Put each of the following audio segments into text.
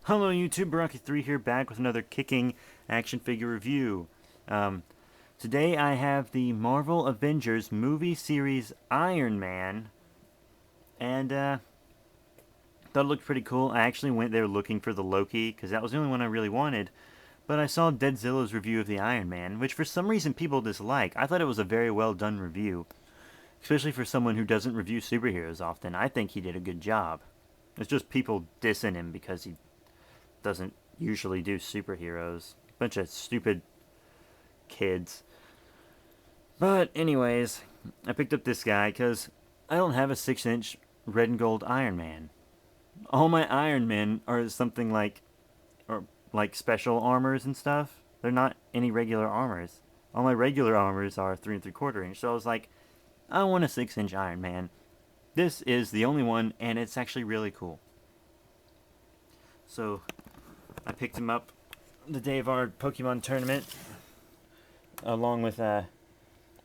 Hello YouTube, Baraki3 here, back with another kicking action figure review. Today I have the Marvel Avengers movie series Iron Man, and thought it looked pretty cool. I actually went there looking for the Loki, because that was the only one I really wanted, but I saw Deadzilla's review of the Iron Man, which for some reason people dislike. I thought it was a very well done review, especially for someone who doesn't review superheroes often. I think he did a good job. It's just people dissing him because he doesn't usually do superheroes. Bunch of stupid kids. But anyways, I picked up this guy because I don't have a 6-inch red and gold Iron Man. All my Iron Men are something like special armors and stuff. They're not any regular armors. All my regular armors are 3 3/4 inch. So I was like, I want a 6-inch Iron Man. This is the only one, and it's actually really cool. So I picked him up the day of our Pokemon tournament, along with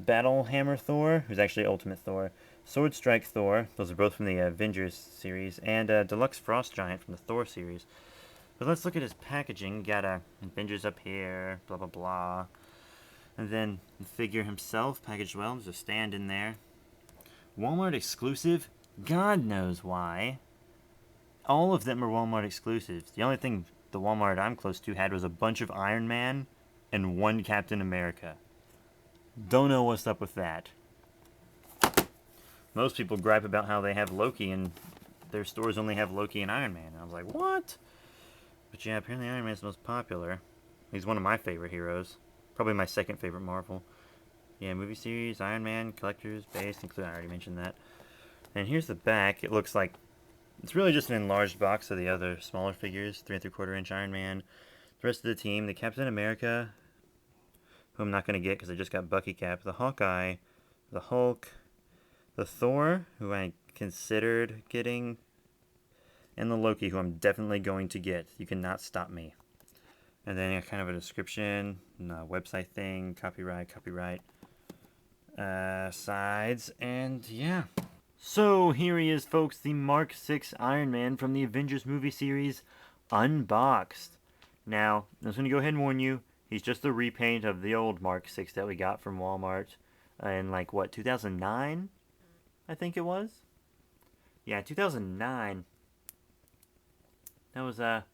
Battle Hammer Thor, who's actually Ultimate Thor, Sword Strike Thor, those are both from the Avengers series, and Deluxe Frost Giant from the Thor series. But let's look at his packaging. Got Avengers up here, blah blah blah. And then the figure himself, packaged well, there's a stand in there. Walmart exclusive? God knows why. All of them are Walmart exclusives. The only thing the Walmart I'm close to had was a bunch of Iron Man and one Captain America. Don't know what's up with that. Most people gripe about how they have Loki and their stores only have Loki and Iron Man. And I was like, what? But yeah, apparently Iron Man's the most popular. He's one of my favorite heroes. Probably my second favorite Marvel. Yeah, movie series, Iron Man, collectors, base, including, I already mentioned that. And here's the back. It looks like it's really just an enlarged box of the other smaller figures. 3 3/4 inch Iron Man. The rest of the team, the Captain America, who I'm not going to get because I just got Bucky Cap, the Hawkeye, the Hulk, the Thor, who I considered getting, and the Loki, who I'm definitely going to get. You cannot stop me. And then kind of a description, website thing, copyright, sides, and yeah. So here he is, folks, the Mark 6 Iron Man from the Avengers movie series, unboxed. Now, I'm just going to go ahead and warn you, he's just a repaint of the old Mark 6 that we got from Walmart in, 2009? I think it was? Yeah, 2009. That was a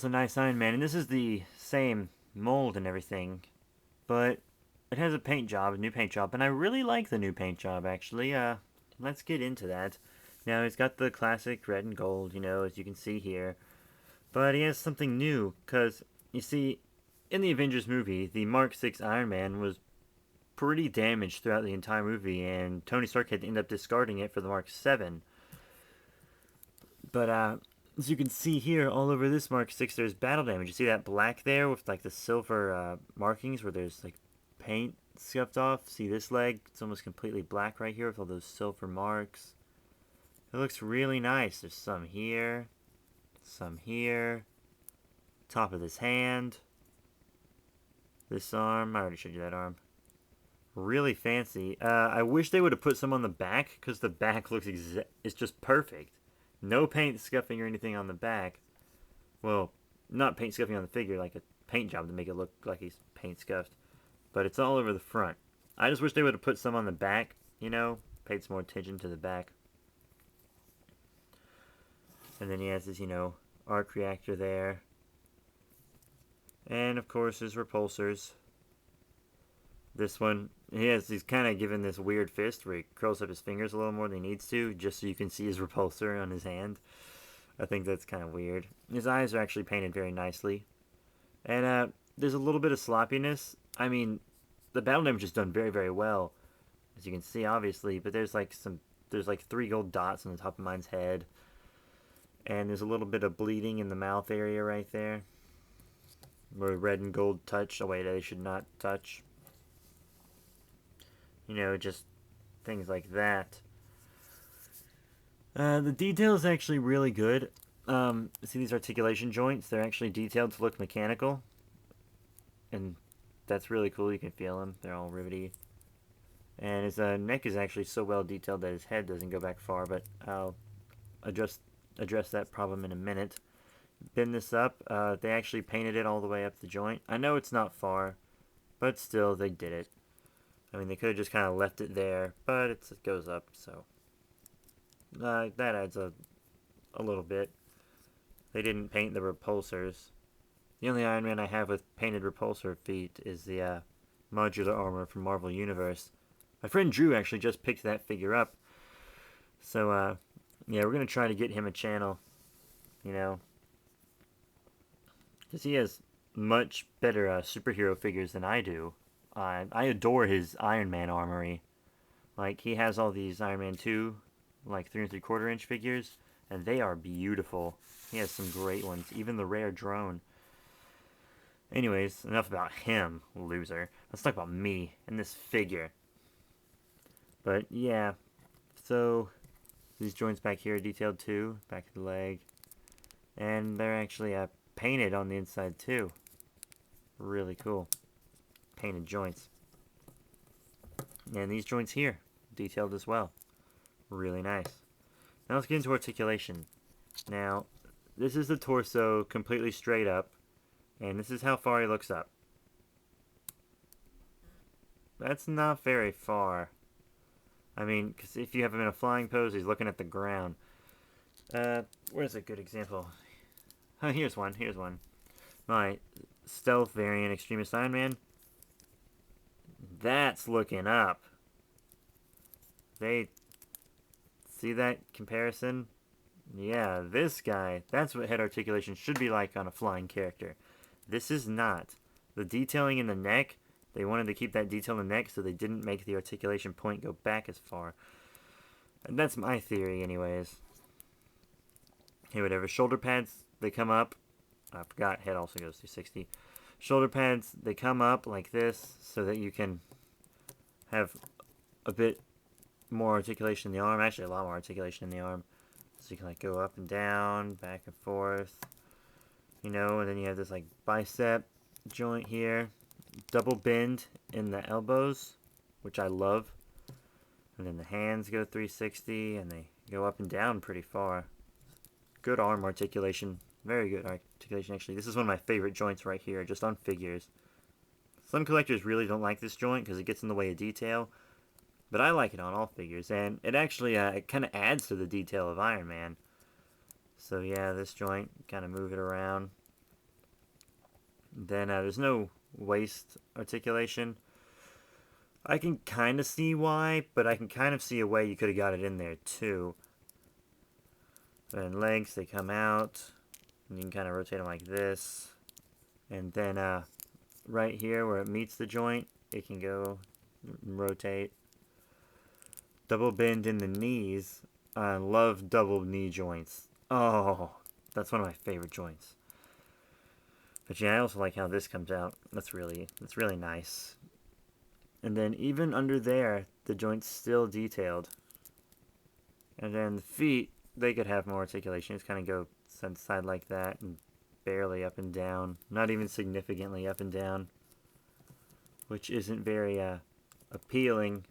nice Iron Man, and this is the same mold and everything, but it has a paint job, a new paint job, and I really like the new paint job, actually. Let's get into that. Now, he's got the classic red and gold, as you can see here, but he has something new, because, you see, in the Avengers movie, the Mark 6 Iron Man was pretty damaged throughout the entire movie, and Tony Stark had to end up discarding it for the Mark 7. But, as you can see here, all over this Mark 6, there's battle damage. You see that black there with, the silver markings where there's, paint scuffed off? See this leg? It's almost completely black right here with all those silver marks. It looks really nice. There's some here, top of this hand, this arm. I already showed you that arm. Really fancy. I wish they would have put some on the back, because the back looks it's just perfect. No paint scuffing or anything on the back. Well, not paint scuffing on the figure, like a paint job to make it look like he's paint scuffed. But it's all over the front. I just wish they would have put some on the back, paid some more attention to the back. And then he has his, arc reactor there. And, of course, his repulsors. This one, he's kind of given this weird fist where he curls up his fingers a little more than he needs to, just so you can see his repulsor on his hand. I think that's kind of weird. His eyes are actually painted very nicely. And there's a little bit of sloppiness. I mean, the battle damage is done very, very well, as you can see, obviously, but there's 3 gold dots on the top of mine's head. And there's a little bit of bleeding in the mouth area right there, where red and gold touch. Oh wait, they should not touch. Just things like that. The detail is actually really good. See these articulation joints? They're actually detailed to look mechanical. And that's really cool. You can feel them. They're all rivety. And his neck is actually so well detailed that his head doesn't go back far, but I'll adjust address that problem in a minute. Bend this up. They actually painted it all the way up the joint. I know it's not far, but still, they did it. I mean, they could have just kind of left it there, but it goes up, so that adds a little bit. They didn't paint the repulsors. The only Iron Man I have with painted repulsor feet is the modular armor from Marvel Universe. My friend Drew actually just picked that figure up. So, yeah, we're going to try to get him a channel, you know, because he has much better superhero figures than I do. I adore his Iron Man armory. Like, he has all these Iron Man 2, like 3 3/4 inch figures, and they are beautiful. He has some great ones, even the rare drone. Anyways, enough about him, loser. Let's talk about me and this figure. But, yeah, so these joints back here are detailed too, back of the leg. And they're actually painted on the inside too. Really cool. Painted joints. And these joints here, detailed as well. Really nice. Now let's get into articulation. Now, this is the torso completely straight up. And this is how far he looks up. That's not very far. I mean, because if you have him in a flying pose, he's looking at the ground. Where's a good example? Oh, here's one. Here's one. My stealth variant, Extremist Iron Man. That's looking up. They see that comparison? Yeah, this guy, that's what head articulation should be like on a flying character. This is not. The detailing in the neck, they wanted to keep that detail in the neck so they didn't make the articulation point go back as far. And that's my theory anyways. Hey, whatever. Shoulder pads, they come up. I forgot, head also goes 360. Shoulder pads, they come up like this so that you can have a bit more articulation in the arm. Actually, a lot more articulation in the arm. So you can like go up and down, back and forth. You know, and then you have this like bicep joint here. Double bend in the elbows, which I love. And then the hands go 360 and they go up and down pretty far. Good arm articulation. Very good articulation, actually. This is one of my favorite joints right here, just on figures. Some collectors really don't like this joint because it gets in the way of detail. But I like it on all figures. And it actually it kind of adds to the detail of Iron Man. So yeah, this joint, kind of move it around. Then there's no waist articulation. I can kind of see why, but I can kind of see a way you could have got it in there too. And legs, they come out. And you can kind of rotate them like this. And then right here where it meets the joint, it can go rotate. Double bend in the knees. I love double knee joints. Oh, that's one of my favorite joints. But yeah, I also like how this comes out. That's really nice. And then even under there, the joint's still detailed. And then the feet, they could have more articulation. Just kind of go side to side like that and barely up and down. Not even significantly up and down. Which isn't very appealing.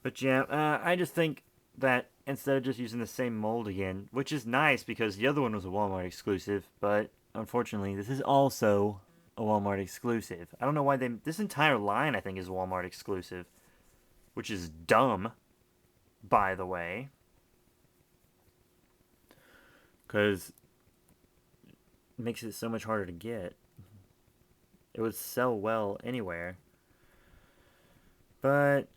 But yeah, I just think that instead of just using the same mold again, which is nice because the other one was a Walmart exclusive, but unfortunately this is also a Walmart exclusive. I don't know why this entire line I think is Walmart exclusive, which is dumb, by the way. Because it makes it so much harder to get. It would sell well anywhere. But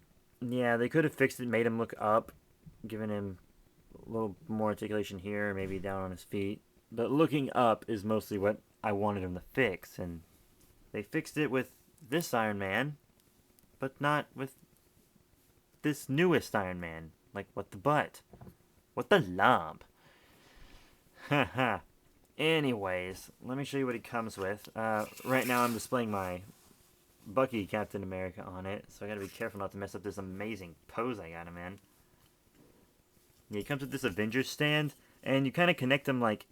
yeah, they could have fixed it, made him look up, given him a little more articulation here, maybe down on his feet. But looking up is mostly what I wanted him to fix, and they fixed it with this Iron Man, but not with this newest Iron Man. Like, what the butt? What the lump? Haha. Anyways, let me show you what he comes with. Right now I'm displaying my Bucky Captain America on it, so I gotta be careful not to mess up this amazing pose I got him in. Yeah, he comes with this Avengers stand, and you kind of connect them like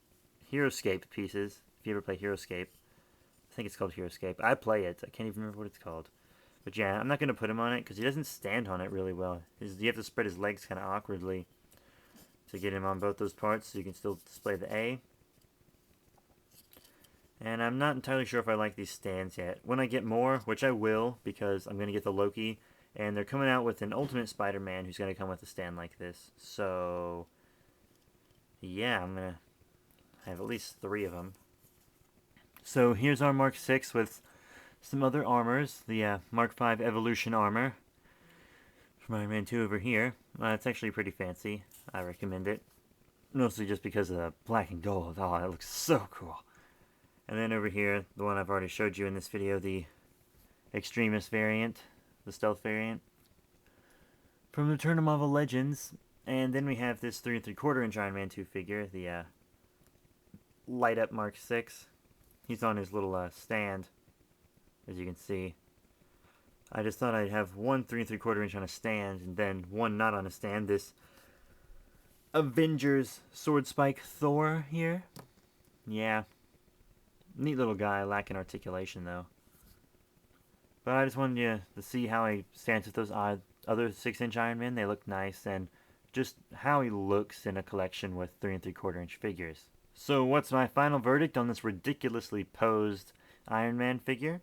Heroescape pieces, if you ever play Heroescape. I think it's called Heroescape. I play it. I can't even remember what it's called. But yeah, I'm not going to put him on it because he doesn't stand on it really well. You have to spread his legs kind of awkwardly to get him on both those parts so you can still display the A. And I'm not entirely sure if I like these stands yet. When I get more, which I will, because I'm going to get the Loki, and they're coming out with an Ultimate Spider-Man who's going to come with a stand like this. So, yeah, I'm going to have at least 3 of them. So here's our Mark 6 with some other armors. The Mark 5 Evolution armor from Iron Man 2 over here. It's actually pretty fancy. I recommend it. Mostly just because of the black and gold. Oh, it looks so cool. And then over here, the one I've already showed you in this video, the Extremist variant, the stealth variant from the Return of Marvel Legends. And then we have this 3 3/4 inch Iron Man 2 figure, the light up Mark 6. He's on his little stand, as you can see. I just thought I'd have one 3 3/4 inch on a stand and then one not on a stand. This Avengers Sword Spike Thor here. Yeah. Neat little guy, lacking articulation though. But I just wanted you to see how he stands with those other 6-inch Iron Men. They look nice, and just how he looks in a collection with 3 3/4 inch figures. So what's my final verdict on this ridiculously posed Iron Man figure?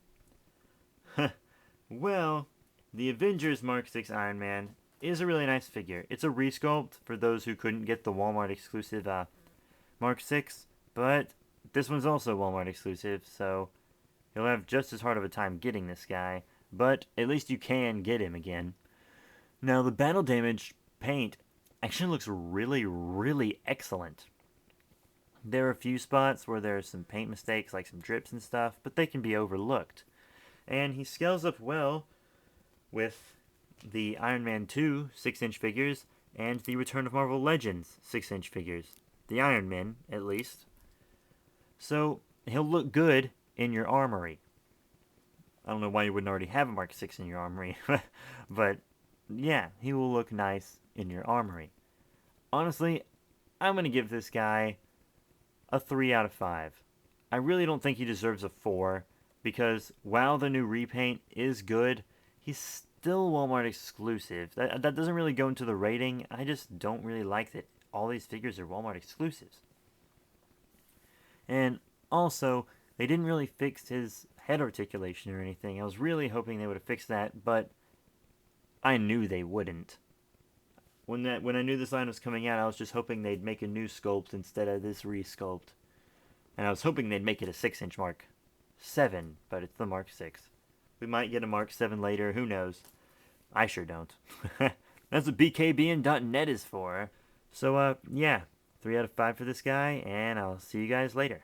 Well, the Avengers Mark 6 Iron Man is a really nice figure. It's a resculpt for those who couldn't get the Walmart exclusive Mark 6, but this one's also Walmart exclusive, so you'll have just as hard of a time getting this guy, but at least you can get him again. Now, the battle damage paint actually looks really, really excellent. There are a few spots where there are some paint mistakes, like some drips and stuff, but they can be overlooked. And he scales up well with the Iron Man 2 6-inch figures and the Return of Marvel Legends 6-inch figures. The Iron Men, at least. So, he'll look good in your armory. I don't know why you wouldn't already have a Mark 6 in your armory, but yeah, he will look nice in your armory. Honestly, I'm going to give this guy a 3 out of 5. I really don't think he deserves a 4, because while the new repaint is good, he's still Walmart exclusive. That doesn't really go into the rating. I just don't really like that all these figures are Walmart exclusives. And also, they didn't really fix his head articulation or anything. I was really hoping they would have fixed that, but I knew they wouldn't. When I knew this line was coming out, I was just hoping they'd make a new sculpt instead of this resculpt. And I was hoping they'd make it a 6-inch Mark 7, but it's the Mark 6. We might get a Mark 7 later, who knows. I sure don't. That's what BKBN.net is for. So, yeah, 3 out of 5 for this guy, and I'll see you guys later.